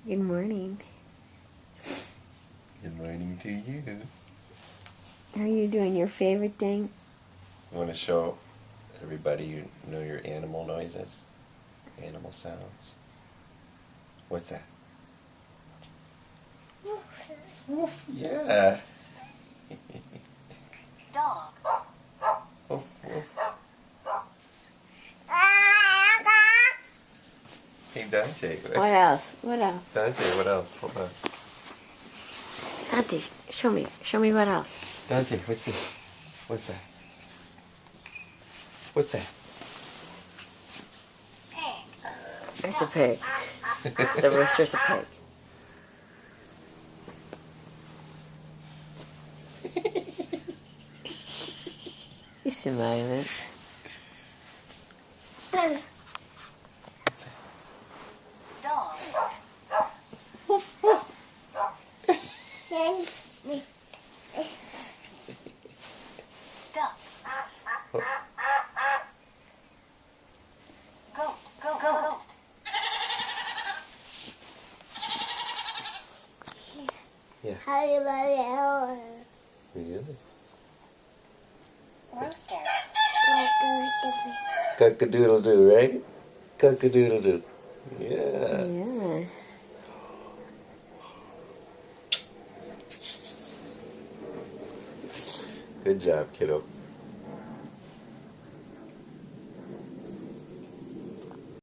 Good morning. Good morning to you. Are you doing your favorite thing? You want to show everybody you know your animal noises? Animal sounds? What's that? Woof. Yeah. Dog. Woof, woof. Hey, Dante. What else? What else? Dante, what else? Hold on. Dante, show me. Show me what else. Dante, what's this? What's that? What's that? Pig. It's a pig. The rooster's a pig. He's smiling. What's that? Dog. Woof, woof. Duck. Goat. Goat. Yeah. Really? Rooster. Cock-a-doodle-doo, right? Cock-a-doodle-doo. Yeah. Yeah. Good job, kiddo.